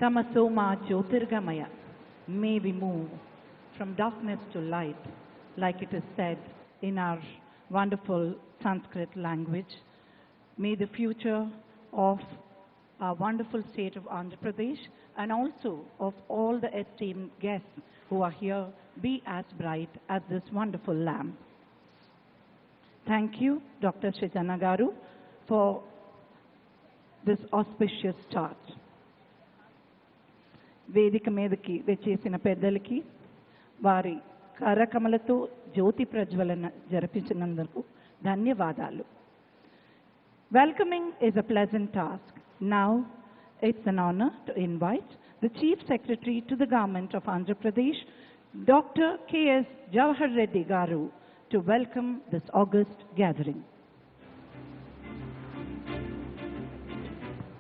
Tamasoma Jyotirgamaya. May we move from darkness to light, like it is said in our wonderful Sanskrit language. May the future of our wonderful state of Andhra Pradesh and also of all the esteemed guests who are here be as bright as this wonderful lamp. Thank you, Dr. Srijana Garu, for this auspicious start. వేదిక మీదకి వచ్చేసిన పెద్దలకి వారి కరకమలతో జ్యోతి ప్రజ్వలన జరిపించినందుకు ధన్యవాదాలు. Welcoming is a pleasant task. Now it's an honor to invite the Chief Secretary to the Government of Andhra Pradesh, Dr. K.S. Jawahar Reddy Garu, to welcome this august gathering.